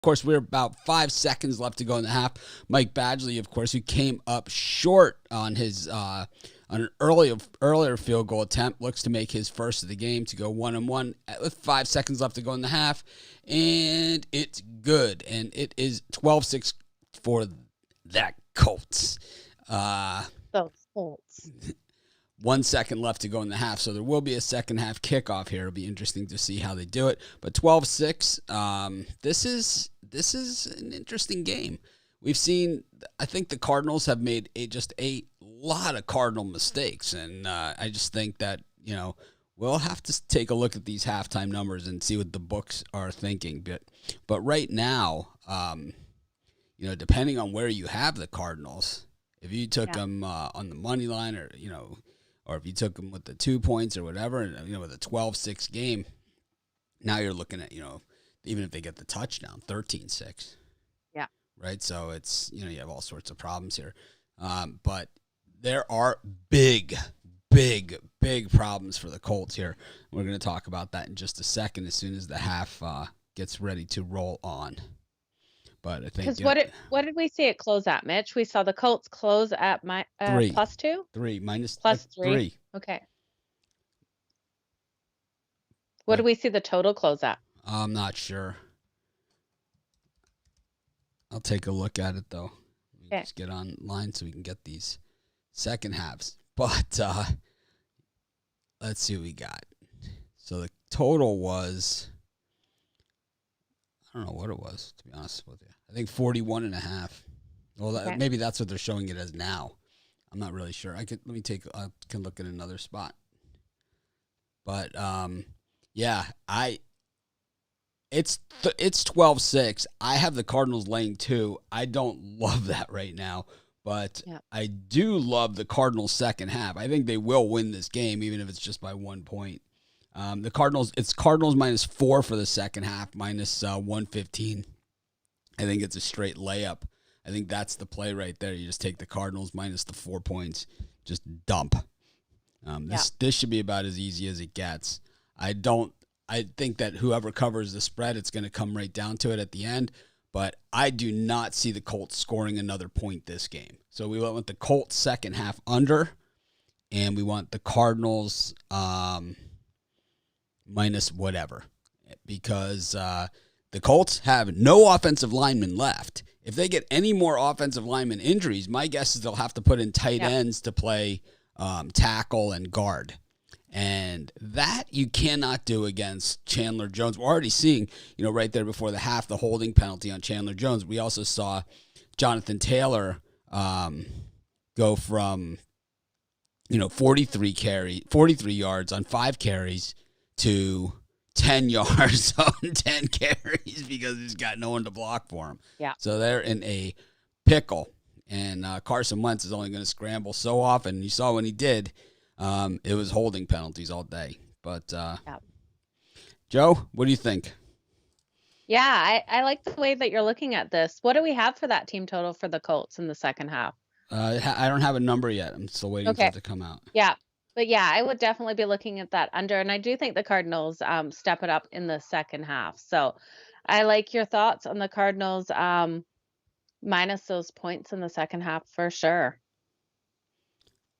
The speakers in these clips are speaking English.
course, we're about 5 seconds left to go in the half. Mike Badgley, of course, who came up short on his on an earlier field goal attempt, looks to make his first of the game to go 1-1 with 5 seconds left to go in the half, and it's good, and it is 12-6 for that Colts. Those Colts. 1 second left to go in the half, so there will be a second half kickoff here. It'll be interesting to see how they do it. But 12-6, this is an interesting game. We've seen, I think the Cardinals have made just a lot of Cardinal mistakes, and I just think that, we'll have to take a look at these halftime numbers and see what the books are thinking. But right now, depending on where you have the Cardinals, if you took them on the money line or if you took them with the 2 points or whatever, and with a 12-6 game, now you're looking at, even if they get the touchdown, 13-6. Yeah. Right? So it's, you have all sorts of problems here. But there are big problems for the Colts here. We're going to talk about that in just a second as soon as the half gets ready to roll on. But I think because what did we see it close at, Mitch? We saw the Colts close at +2. 3 minus +3. Okay. What do we see the total close at? I'm not sure. I'll take a look at it though. Okay. Just get online so we can get these second halves. But let's see what we got. So the total was, I don't know what it was, to be honest with you. I think 41.5. Well, maybe that's what they're showing it as now. I'm not really sure. I can look at another spot. But it's 12-6. I have the Cardinals laying 2. I don't love that right now, but I do love the Cardinals second half. I think they will win this game, even if it's just by 1 point. The Cardinals, it's Cardinals -4 for the second half, -115. I think it's a straight layup. I think that's the play right there. You just take the Cardinals minus the 4 points, just dump. This should be about as easy as it gets. I think that whoever covers the spread, it's going to come right down to it at the end. But I do not see the Colts scoring another point this game. So we went with the Colts second half under, and we want the Cardinals minus whatever, because the Colts have no offensive linemen left. If they get any more offensive lineman injuries, my guess is they'll have to put in tight ends to play tackle and guard. And that you cannot do against Chandler Jones. We're already seeing, right there before the half, the holding penalty on Chandler Jones. We also saw Jonathan Taylor go from, 43 yards on 5 carries to 10 yards on 10 carries because he's got no one to block for him. Yeah. So they're in a pickle. And Carson Wentz is only going to scramble so often. You saw when he did, it was holding penalties all day. But, Joe, what do you think? Yeah, I like the way that you're looking at this. What do we have for that team total for the Colts in the second half? I don't have a number yet. I'm still waiting for it to come out. Yeah. But I would definitely be looking at that under. And I do think the Cardinals step it up in the second half. So I like your thoughts on the Cardinals minus those points in the second half for sure.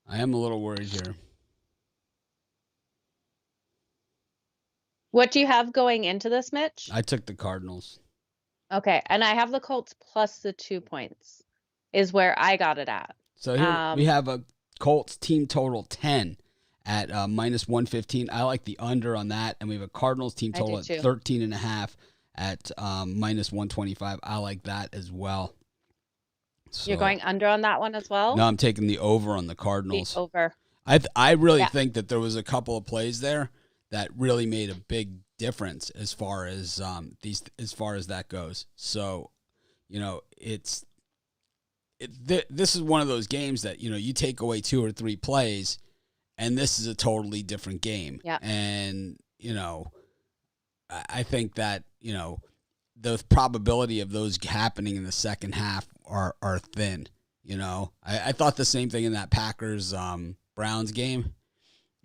I am a little worried here. What do you have going into this, Mitch? I took the Cardinals. Okay. And I have the Colts plus the 2 points is where I got it at. So here we have a Colts team total 10 at -115. I like the under on that. And we have a Cardinals team total at 13.5 at -125. I like that as well. So, you're going under on that one as well? No, I'm taking the over on the Cardinals. The over. I really think that there was a couple of plays there that really made a big difference as far as that goes. So, this is one of those games that you take away 2 or 3 plays, and this is a totally different game. Yeah. And I think that the probability of those happening in the second half are thin. I thought the same thing in that Packers Browns game.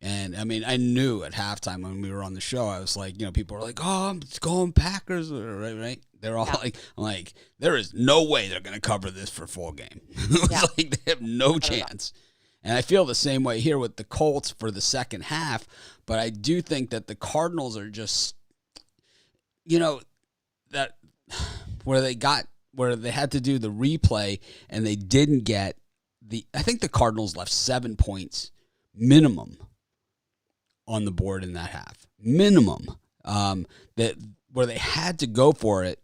And I mean, I knew at halftime when we were on the show, I was like, people were like, "Oh, I'm going Packers," right? They're all like, I'm like, there is no way they're going to cover this for full game. It was like they have no chance. And I feel the same way here with the Colts for the second half, but I do think that the Cardinals are just, that where they had to do the replay and they didn't get I think the Cardinals left 7 points minimum on the board in that half. Minimum. That where they had to go for it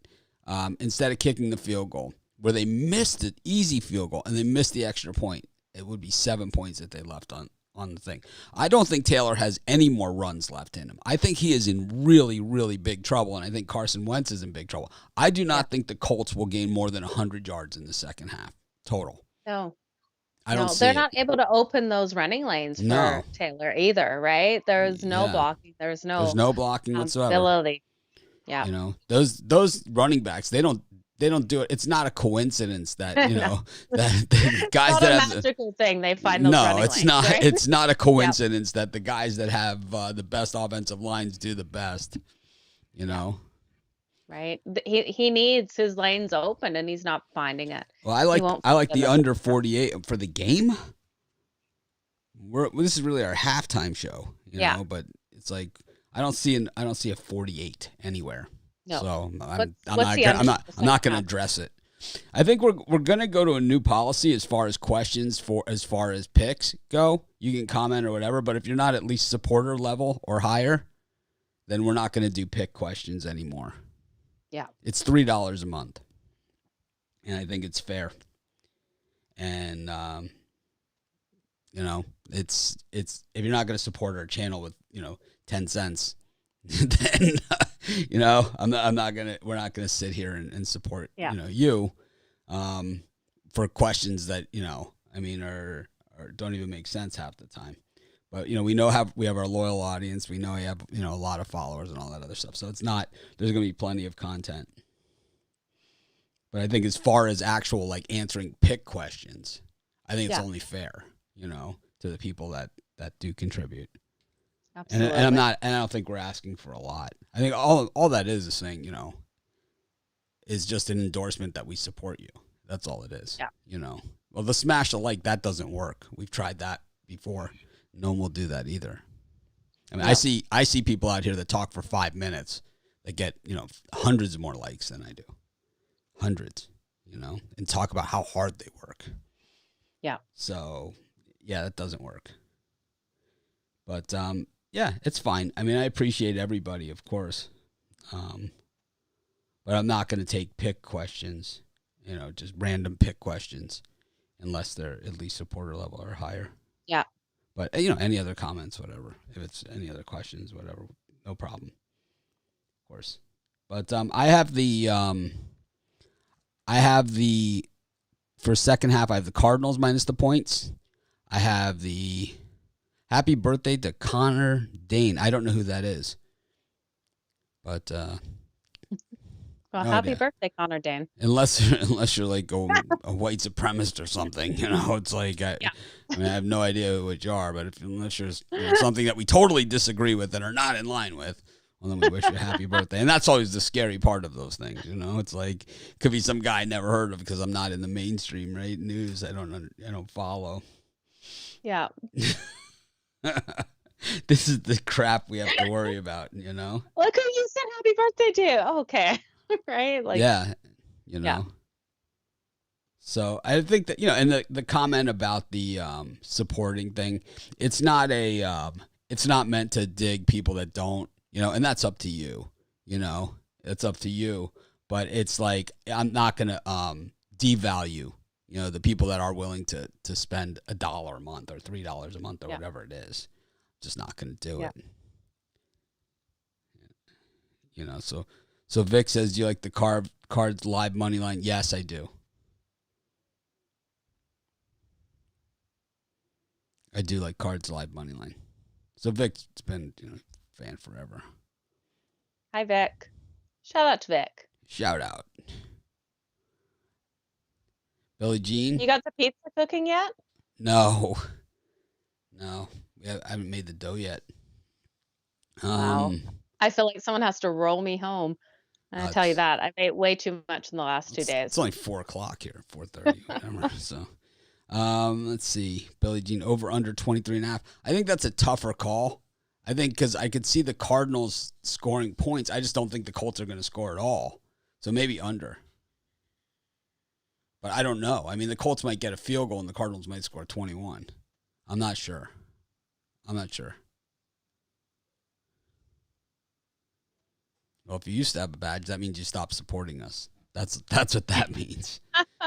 instead of kicking the field goal, where they missed an easy field goal and they missed the extra point. It would be 7 points that they left on the thing. I don't think Taylor has any more runs left in him. I think he is in really, really big trouble, and I think Carson Wentz is in big trouble. I do not think the Colts will gain more than 100 yards in the second half total. No. I don't see they're it. not able to open those running lanes for Taylor either, right? There's no blocking. There's no blocking whatsoever. Ability. Yeah. Those running backs, they don't do it. It's not a coincidence that, that the guys that have a magical thing they find those running lanes. No, it's not. Right? It's not a coincidence that the guys that have the best offensive lines do the best. Right. He needs his lanes open and he's not finding it. Well, I like the under 48 for the game. This is really our halftime show, but it's like I don't see a 48 anywhere. No. So I'm not going to address it. I think we're going to go to a new policy as far as questions as far as picks go. You can comment or whatever, but if you're not at least supporter level or higher, then we're not going to do pick questions anymore. Yeah. It's $3 a month. And I think it's fair. And it's if you're not going to support our channel with, 10 cents, then we're not going to sit here and support, you for questions that, or don't even make sense half the time. But, we have our loyal audience. We know we have, a lot of followers and all that other stuff. So there's going to be plenty of content. But I think as far as actual, like, answering pick questions, I think it's only fair, to the people that do contribute. Absolutely. And I don't think we're asking for a lot. I think all that is saying, is just an endorsement that we support you. That's all it is. Yeah. Well, the smash a like, that doesn't work. We've tried that before. No one will do that either. I mean, I see people out here that talk for 5 minutes that get, hundreds of more likes than I do. Hundreds, and talk about how hard they work. Yeah. So, yeah, that doesn't work. But, yeah, it's fine. I mean, I appreciate everybody, of course. But I'm not going to take pick questions, just random pick questions, unless they're at least supporter level or higher. Yeah. But, any other comments, whatever. If it's any other questions, whatever, no problem. Of course. But I have for second half, I have the Cardinals minus the points. I have the happy birthday to Connor Dane. I don't know who that is. But, well, happy birthday, Connor Dane. Unless you're like a white supremacist or something, it's like, I have no idea what you are, but unless you're something that we totally disagree with and are not in line with, well, then we wish you a happy birthday. And that's always the scary part of those things, It's like, could be some guy I never heard of because I'm not in the mainstream, right? News. I don't follow. Yeah. This is the crap we have to worry about, Look who you said happy birthday to. Oh, okay. Right? Like, yeah. Yeah. So I think that, and the comment about the supporting thing, it's not meant to dig people that don't, and that's up to you, it's up to you. But it's like, I'm not going to devalue, the people that are willing to spend $1 a month or $3 a month or whatever it is. Just not going to do it. So Vic says, do you like the Cards live money line? Yes, I do. I do like Cards live money line. So Vic's been a fan forever. Hi, Vic. Shout out to Vic. Shout out. Billie Jean. You got the pizza cooking yet? No. I haven't made the dough yet. Wow. I feel like someone has to roll me home. I tell you It's that. I ate way too much in the last 2 it's days. only 4:00 here, 4:30, whatever. So, let's see, Billie Jean over under 23.5. I think that's a tougher call. I think because I could see the Cardinals scoring points. I just don't think the Colts are going to score at all. So maybe under. But I don't know. I mean, the Colts might get a field goal and the Cardinals might score 21. I'm not sure. Well, if you used to have a badge, that means you stopped supporting us. That's what that means.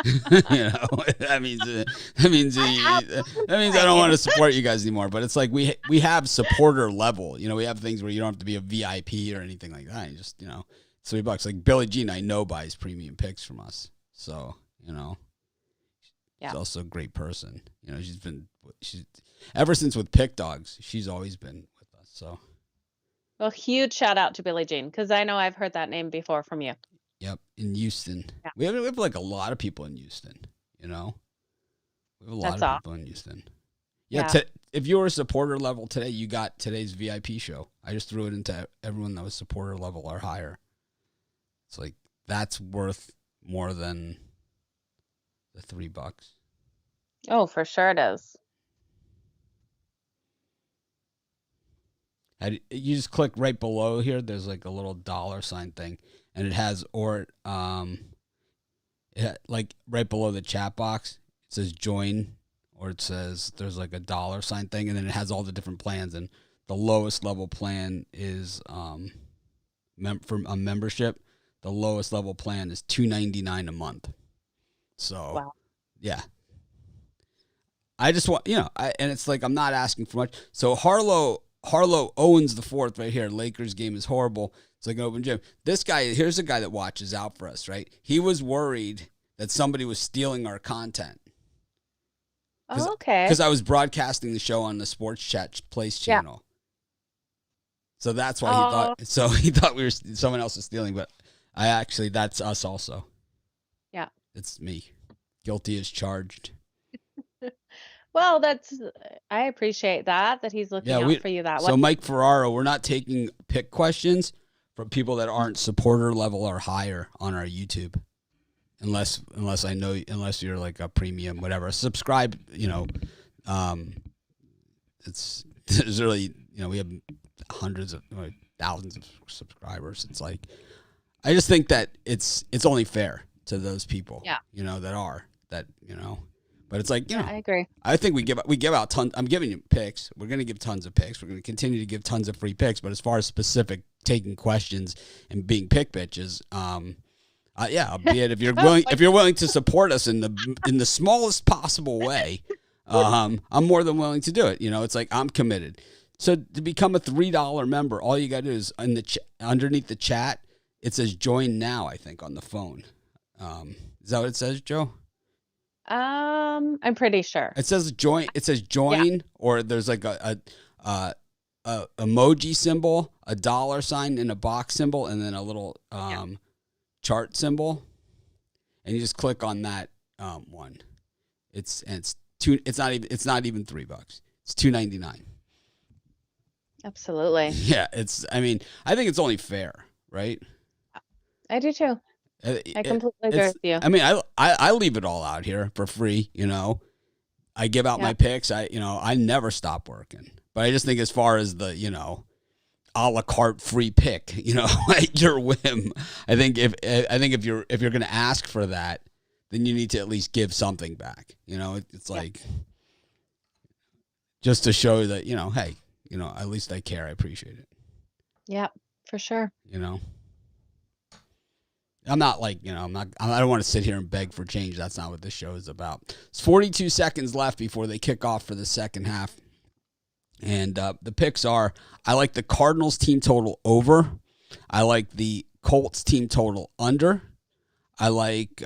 That means I don't want to support you guys anymore. But it's like we have supporter level. We have things where you don't have to be a VIP or anything like that. You just $3. Like Billie Jean, I know buys premium picks from us. So she's also a great person. She's ever since with Pick Dogs, she's always been with us. So. Well, huge shout out to Billie Jean because I know I've heard that name before from you. Yep, in Houston. Yeah. We have like a lot of people in Houston, We have a lot of people in Houston. Yeah, if you were a supporter level today, you got today's VIP show. I just threw it into everyone that was supporter level or higher. It's like, that's worth more than the $3. Oh, for sure it is. You just click right below here. There's like a little $ thing, and it has like right below the chat box. It says join, or it says there's like a $ thing, and then it has all the different plans. And the lowest level plan is for a membership. The lowest level plan is $2.99 a month. So, wow. Yeah. I just want and it's like I'm not asking for much. So Harlow owns the fourth right here. Lakers game is horrible. It's like an open gym. This guy, here's a guy that watches out for us, right? He was worried that somebody was stealing our content. Oh, okay. Because I was broadcasting the show on the Sports Chat Place channel. Yeah. So that's why he thought someone else was stealing, but that's us also. Yeah. It's me. Guilty as charged. Well, I appreciate that he's looking out for you that way. So Mike Ferraro, we're not taking pick questions from people that aren't supporter level or higher on our YouTube. Unless you're like a premium, whatever. Subscribe, there's really, we have hundreds of thousands of subscribers. It's like, I just think that it's only fair to those people, but it's like, I agree. I think we give out tons. I'm giving you picks. We're going to give tons of picks. We're going to continue to give tons of free picks. But as far as specific taking questions and being pick bitches, albeit if you're willing to support us in the smallest possible way, I'm more than willing to do it. It's like I'm committed. So to become a $3 member, all you got to do is underneath the chat, it says join now. I think on the phone. Is that what it says, Joe? I'm pretty sure. It says join. It says join, or there's like a emoji symbol, a $, and a box symbol, and then a little chart symbol, and you just click on that one. It's not even $3. It's $2.99. Absolutely. Yeah, I think it's only fair, right? I do too. I completely agree with you. I mean, I leave it all out here for free. I give out my picks. I never stop working. But I just think as far as the a la carte free pick, at your whim. I think if you're going to ask for that, then you need to at least give something back. It's like just to show that hey, at least I care. I appreciate it. Yeah, for sure. I'm not like, I don't want to sit here and beg for change. That's not what this show is about. It's 42 seconds left before they kick off for the second half. And the picks are, I like the Cardinals team total over. I like the Colts team total under. I like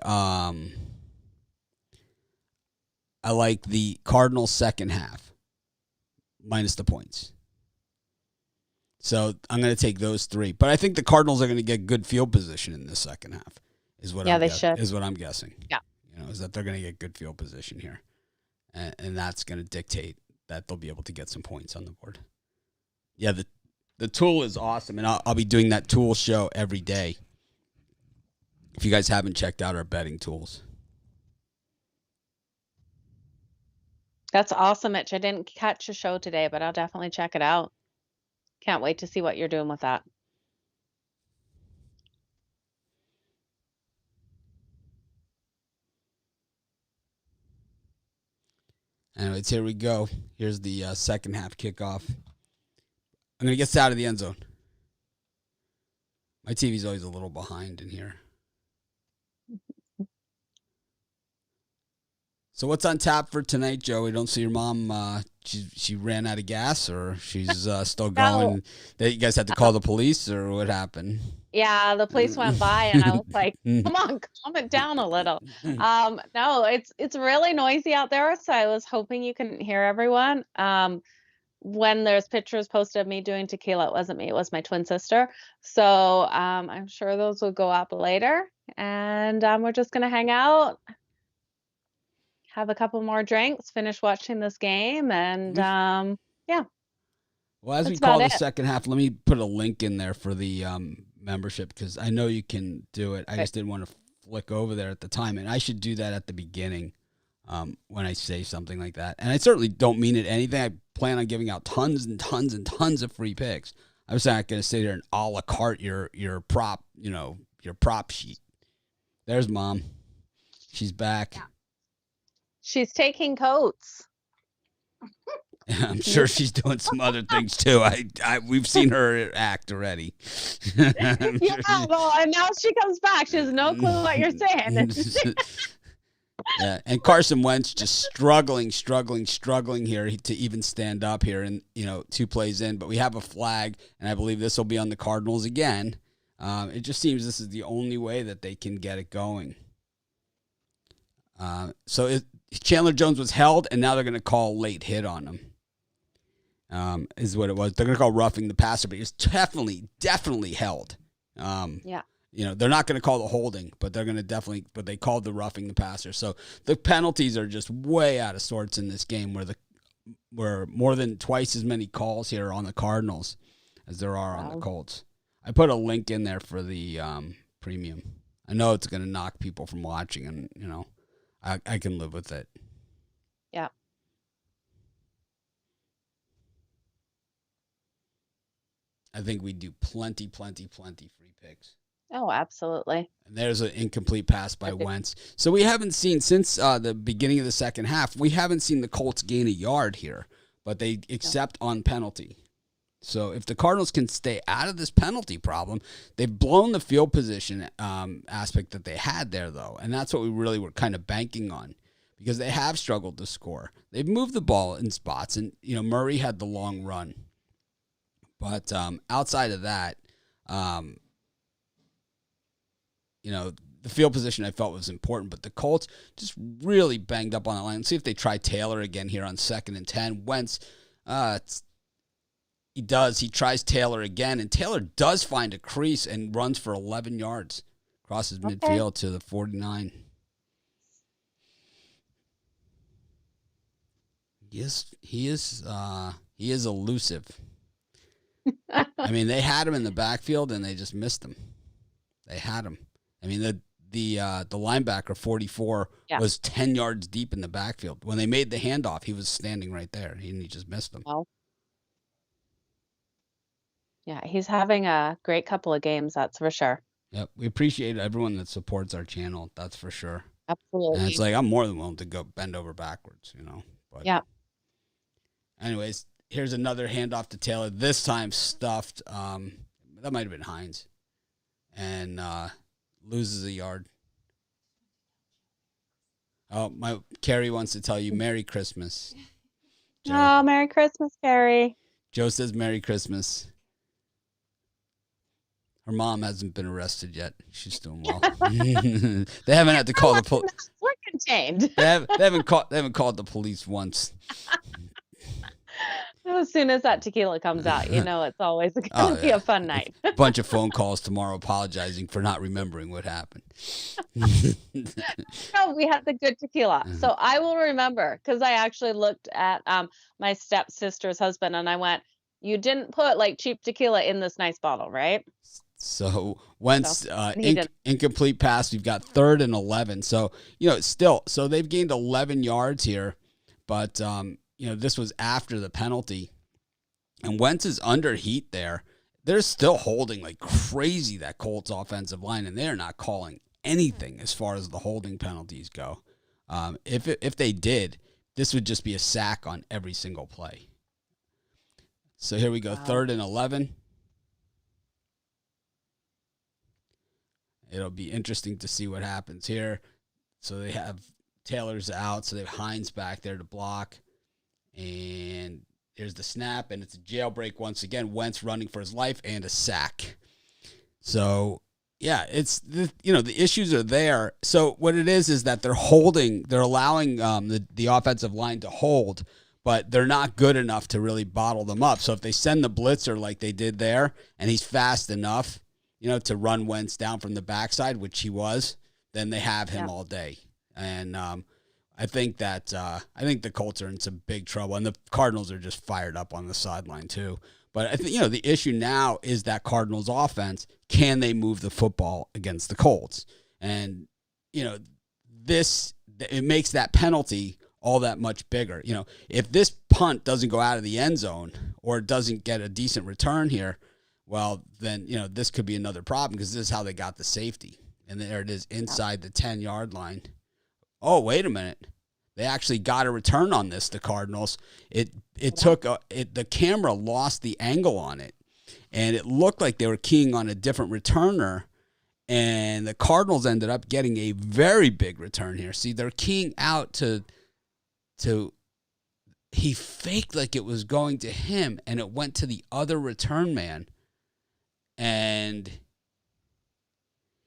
the Cardinals second half minus the points. So I'm going to take those three, but I think the Cardinals are going to get good field position in the second half. Is what I'm guessing. Yeah, is that they're going to get good field position here, and that's going to dictate that they'll be able to get some points on the board. Yeah, the tool is awesome, and I'll be doing that tool show every day. If you guys haven't checked out our betting tools. That's awesome, Mitch. I didn't catch a show today, but I'll definitely check it out. Can't wait to see what you're doing with that. Anyways, here we go. Here's the second half kickoff. I'm going to get this out of the end zone. My TV's always a little behind in here. So what's on tap for tonight, Joe? We don't see your mom. She ran out of gas, or she's still going. No. You guys had to call the police, or what happened? Yeah, the police went by, and I was like, "Come on, calm it down a little." No, it's really noisy out there, so I was hoping you couldn't hear everyone. When there's pictures posted of me doing tequila, it wasn't me; it was my twin sister. So I'm sure those will go up later, and we're just gonna hang out, have a couple more drinks, finish watching this game, and yeah. Well, as we call the second half, let me put a link in there for the membership, because I know you can do it. I just didn't want to flick over there at the time, and I should do that at the beginning when I say something like that. And I certainly don't mean it anything. I plan on giving out tons and tons and tons of free picks. I was not going to sit here and a la carte your prop, your prop sheet. There's Mom. She's back. Yeah. She's taking Colts. I'm sure she's doing some other things too. We've seen her act already. Yeah, well, and now she comes back. She has no clue what you're saying. Yeah, and Carson Wentz just struggling here to even stand up here, and 2 plays in. But we have a flag, and I believe this will be on the Cardinals again. It just seems this is the only way that they can get it going. Chandler Jones was held, and now they're going to call late hit on him. Is what it was. They're going to call roughing the passer, but he was definitely held. Yeah. They're not going to call the holding, but they're going to but they called the roughing the passer. So the penalties are just way out of sorts in this game, where more than twice as many calls here on the Cardinals as there are on the Colts. I put a link in there for the premium. I know it's going to knock people from watching, and I can live with it. Yeah. I think we do plenty free picks. Oh, absolutely. And there's an incomplete pass by Wentz. So we haven't seen, since the beginning of the second half, we haven't seen the Colts gain a yard here, but they accept on penalty. So if the Cardinals can stay out of this penalty problem, they've blown the field position aspect that they had there, though. And that's what we really were kind of banking on, because they have struggled to score. They've moved the ball in spots, and Murray had the long run. But outside of that, the field position I felt was important. But the Colts just really banged up on that line. Let's see if they try Taylor again here on 2nd and 10. Wentz, he does. He tries Taylor again, and Taylor does find a crease and runs for 11 yards. Crosses midfield to the 49. He is elusive. I mean, they had him in the backfield, and they just missed him. They had him. I mean, the linebacker, 44, was 10 yards deep in the backfield. When they made the handoff, he was standing right there, and he just missed him. Well, yeah, he's having a great couple of games, that's for sure. Yep, we appreciate everyone that supports our channel, that's for sure. Absolutely. And it's like, I'm more than willing to go bend over backwards, But yeah. Anyways, here's another handoff to Taylor. This time stuffed. That might have been Hines. And loses a yard. Oh, my Carrie wants to tell you Merry Christmas. Joe. Oh, Merry Christmas, Carrie. Joe says Merry Christmas. Her mom hasn't been arrested yet. She's doing well. They haven't had to call the police. We're contained. They haven't called the police once. As soon as that tequila comes out, it's always Oh, gonna be yeah. a fun night. Bunch of phone calls tomorrow apologizing for not remembering what happened. No, we had the good tequila. So I will remember because I actually looked at my stepsister's husband and I went, "You didn't put like cheap tequila in this nice bottle, right?" So So Wentz and he didn't. incomplete pass. We've got 3rd and 11. So still, so they've gained 11 yards here, but this was after the penalty, and Wentz is under heat there. They're still holding like crazy, that Colts offensive line, and they're not calling anything as far as the holding penalties go. If they did, this would just be a sack on every single play. So here we go, Wow. 3rd and 11. It'll be interesting to see what happens here. So they have Taylor's out, so they have Hines back there to block. And here's the snap, and it's a jailbreak once again. Wentz running for his life and a sack. So, yeah, the issues are there. So what it is that they're allowing the offensive line to hold, but they're not good enough to really bottle them up. So if they send the blitzer like they did there, and he's fast enough, to run Wentz down from the backside, which he was, then they have him all day. And I think the Colts are in some big trouble, and the Cardinals are just fired up on the sideline too. But I think the issue now is that Cardinals offense, can they move the football against the Colts? And it makes that penalty all that much bigger. If this punt doesn't go out of the end zone or it doesn't get a decent return here, well, then, this could be another problem because this is how they got the safety. And there it is inside the 10-yard line. Oh, wait a minute. They actually got a return on this, the Cardinals. The camera lost the angle on it, and it looked like they were keying on a different returner, and the Cardinals ended up getting a very big return here. See, they're keying out to he faked like it was going to him, and it went to the other return man. And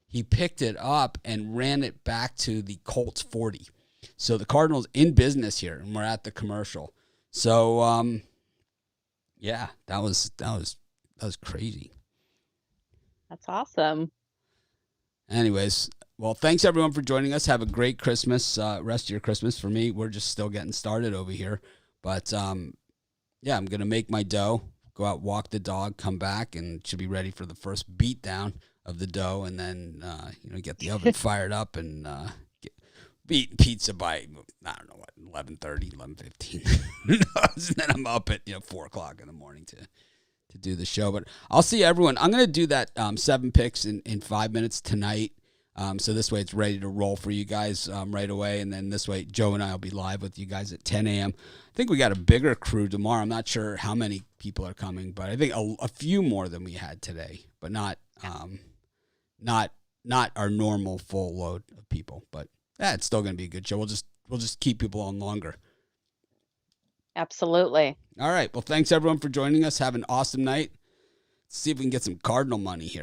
he picked it up and ran it back to the Colts 40. So the Cardinals in business here, and we're at the commercial. So, yeah, that was crazy. That's awesome. Anyways, well, thanks everyone for joining us. Have a great Christmas, rest of your Christmas. For me, we're just still getting started over here. But, yeah, I'm going to make my dough. Go out, walk the dog, come back, and should be ready for the first beat down of the dough, and then get the oven fired up and be eating pizza by, I don't know what, 11:30, 11:15. And then I'm up at 4 o'clock in the morning to do the show. But I'll see everyone. I'm going to do that 7 picks in 5 minutes tonight. So this way it's ready to roll for you guys right away. And then this way Joe and I will be live with you guys at 10 a.m. I think we got a bigger crew tomorrow. I'm not sure how many people are coming, but I think a few more than we had today, but not our normal full load of people. But it's still going to be a good show. We'll just keep people on longer. Absolutely. All right. Well, thanks everyone for joining us. Have an awesome night. Let's see if we can get some Cardinal money here.